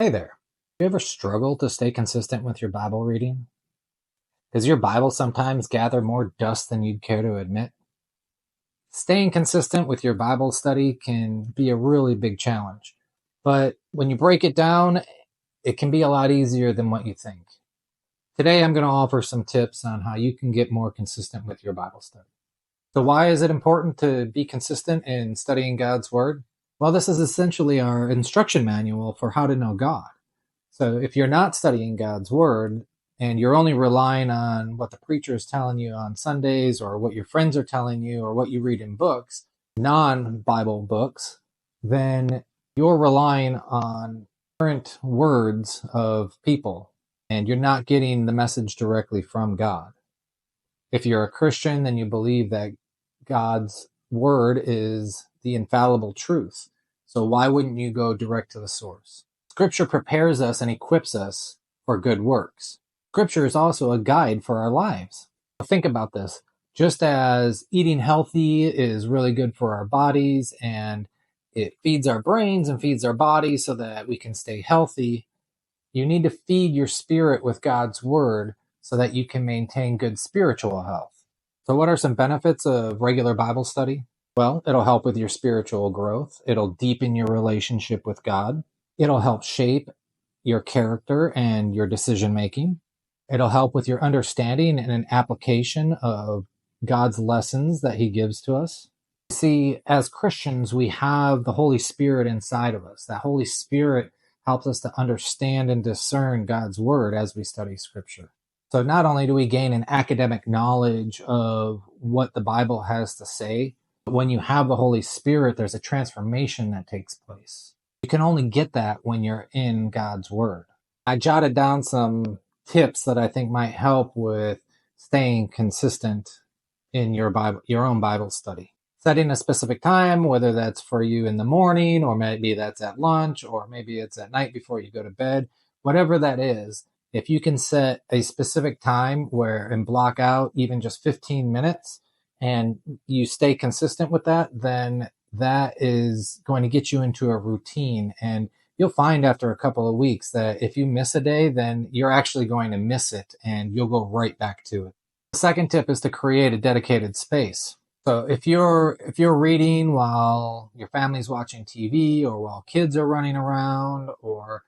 Hey there. Do you ever struggle to stay consistent with your Bible reading? Does your Bible sometimes gather more dust than you'd care to admit? Staying consistent with your Bible study can be a really big challenge, but when you break it down, it can be a lot easier than what you think. Today, I'm going to offer some tips on how you can get more consistent with your Bible study. So, why is it important to be consistent in studying God's Word? Well, this is essentially our instruction manual for how to know God. So if you're not studying God's Word and you're only relying on what the preacher is telling you on Sundays or what your friends are telling you or what you read in books, non-Bible books, then you're relying on current words of people and you're not getting the message directly from God. If you're a Christian, then you believe that God's Word is the infallible truth. So why wouldn't you go direct to the source? Scripture prepares us and equips us for good works. Scripture is also a guide for our lives. Think about this. Just as eating healthy is really good for our bodies and it feeds our brains and feeds our bodies so that we can stay healthy, you need to feed your spirit with God's Word so that you can maintain good spiritual health. So what are some benefits of regular Bible study? Well, it'll help with your spiritual growth. It'll deepen your relationship with God. It'll help shape your character and your decision making. It'll help with your understanding and an application of God's lessons that He gives to us. See, as Christians, we have the Holy Spirit inside of us. That Holy Spirit helps us to understand and discern God's Word as we study Scripture. So not only do we gain an academic knowledge of what the Bible has to say, but when you have the Holy Spirit, there's a transformation that takes place. You can only get that when you're in God's Word. I jotted down some tips that I think might help with staying consistent in your own Bible study. Setting a specific time, whether that's for you in the morning, or maybe that's at lunch, or maybe it's at night before you go to bed, whatever that is, if you can set a specific time and block out even just 15 minutes and you stay consistent with that, then that is going to get you into a routine. And you'll find after a couple of weeks that if you miss a day, then you're actually going to miss it and you'll go right back to it. The second tip is to create a dedicated space. So if you're reading while your family's watching TV or while kids are running around, or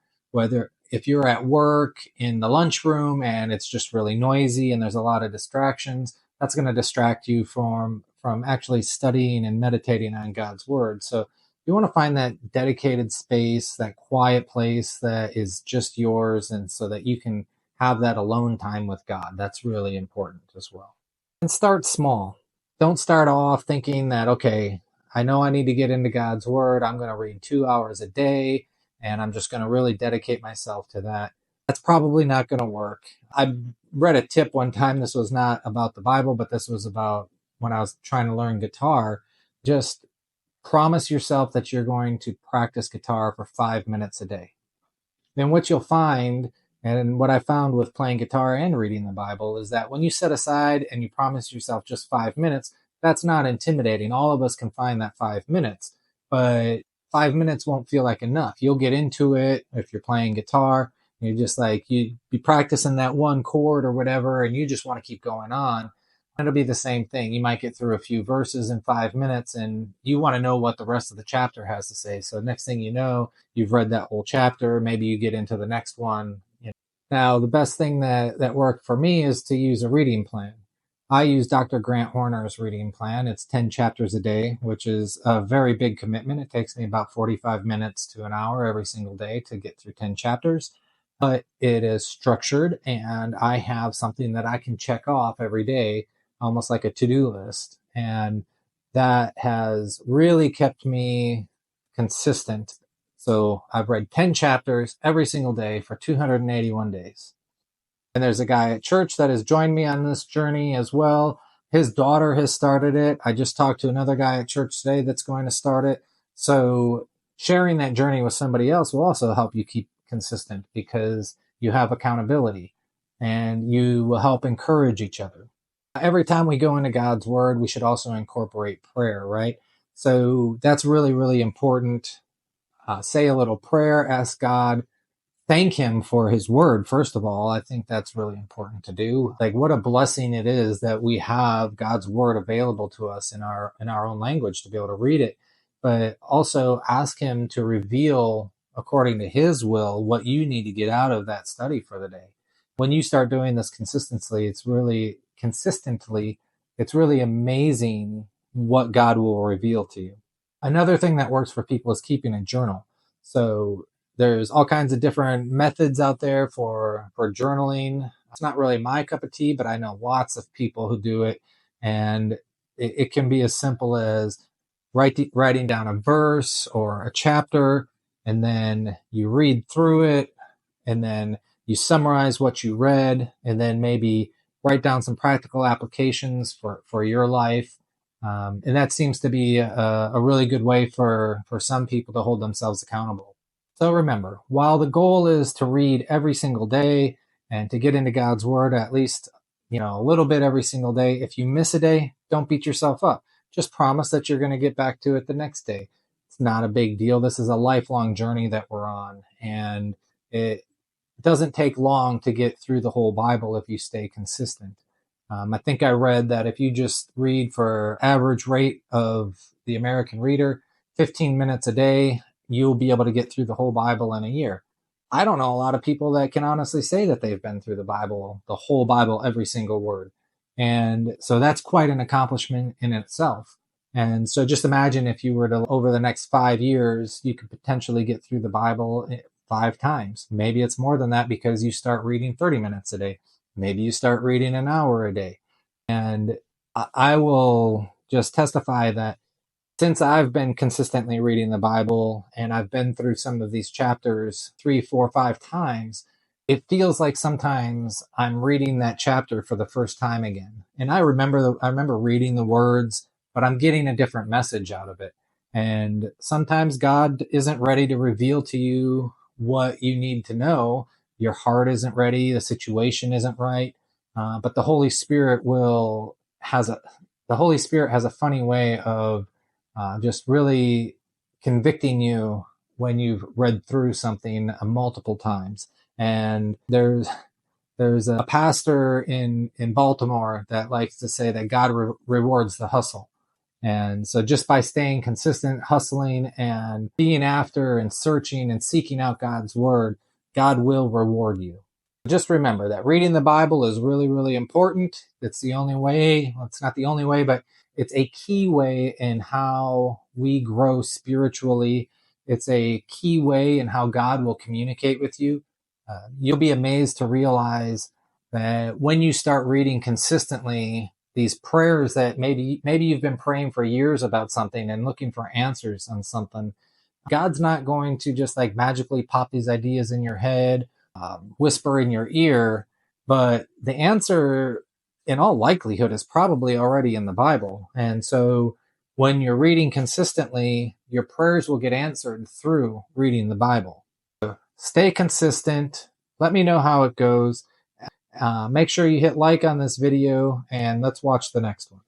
if you're at work in the lunchroom and it's just really noisy and there's a lot of distractions, that's going to distract you from actually studying and meditating on God's Word. So you want to find that dedicated space, that quiet place that is just yours, and so that you can have that alone time with God. That's really important as well. And start small. Don't start off thinking that, okay, I know I need to get into God's Word. I'm going to read 2 hours a day, and I'm just going to really dedicate myself to that. That's probably not going to work. I read a tip one time. This was not about the Bible, but this was about when I was trying to learn guitar. Just promise yourself that you're going to practice guitar for 5 minutes a day. Then what you'll find, and what I found with playing guitar and reading the Bible, is that when you set aside and you promise yourself just 5 minutes, that's not intimidating. All of us can find that 5 minutes, but 5 minutes won't feel like enough. You'll get into it if you're playing guitar. You're just like, you be practicing that one chord or whatever, and you just want to keep going on. It'll be the same thing. You might get through a few verses in 5 minutes and you want to know what the rest of the chapter has to say. So next thing you know, you've read that whole chapter. Maybe you get into the next one. Now, the best thing that worked for me is to use a reading plan. I use Dr. Grant Horner's reading plan. It's 10 chapters a day, which is a very big commitment. It takes me about 45 minutes to an hour every single day to get through 10 chapters. But it is structured, and I have something that I can check off every day, almost like a to-do list. And that has really kept me consistent. So I've read 10 chapters every single day for 281 days. And there's a guy at church that has joined me on this journey as well. His daughter has started it. I just talked to another guy at church today that's going to start it. So sharing that journey with somebody else will also help you keep consistent, because you have accountability and you will help encourage each other. Every time we go into God's Word, we should also incorporate prayer, right? So that's really, really important. Say a little prayer, ask God thank him for his word. First of all, I think that's really important to do. Like, what a blessing it is that we have God's word available to us in our own language to be able to read it, but also ask him to reveal according to his will what you need to get out of that study for the day. When you start doing this consistently, it's really amazing what God will reveal to you. Another thing that works for people is keeping a journal. So there's all kinds of different methods out there for journaling. It's not really my cup of tea, but I know lots of people who do it. And it can be as simple as writing down a verse or a chapter, and then you read through it, and then you summarize what you read, and then maybe write down some practical applications for your life. And that seems to be a really good way for some people to hold themselves accountable. So remember, while the goal is to read every single day and to get into God's word at least, a little bit every single day, if you miss a day, don't beat yourself up. Just promise that you're going to get back to it the next day. It's not a big deal. This is a lifelong journey that we're on, and it doesn't take long to get through the whole Bible if you stay consistent. I think I read that if you just read for average rate of the American reader, 15 minutes a day, you'll be able to get through the whole Bible in a year. I don't know a lot of people that can honestly say that they've been through the whole Bible, every single word. And so that's quite an accomplishment in itself. And so just imagine if you were to, over the next 5 years, you could potentially get through the Bible 5 times. Maybe it's more than that because you start reading 30 minutes a day. Maybe you start reading an hour a day. And I will just testify that since I've been consistently reading the Bible and I've been through some of these chapters 3, 4, 5 times, it feels like sometimes I'm reading that chapter for the first time again. And I remember reading the words, but I'm getting a different message out of it. And sometimes God isn't ready to reveal to you what you need to know. Your heart isn't ready, the situation isn't right, but the Holy Spirit has a funny way of just really convicting you when you've read through something multiple times. And there's a pastor in Baltimore that likes to say that God rewards the hustle. And so just by staying consistent, hustling, and being after and searching and seeking out God's word, God will reward you. Just remember that reading the Bible is really, really important. It's the only way, well, it's not the only way, but it's a key way in how we grow spiritually. It's a key way in how God will communicate with you. You'll be amazed to realize that when you start reading consistently, these prayers that maybe you've been praying for years about something and looking for answers on something, God's not going to just like magically pop these ideas in your head, whisper in your ear, but the answer in all likelihood is probably already in the Bible. And so when you're reading consistently, your prayers will get answered through reading the Bible. So stay consistent. Let me know how it goes. Make sure you hit like on this video, and let's watch the next one.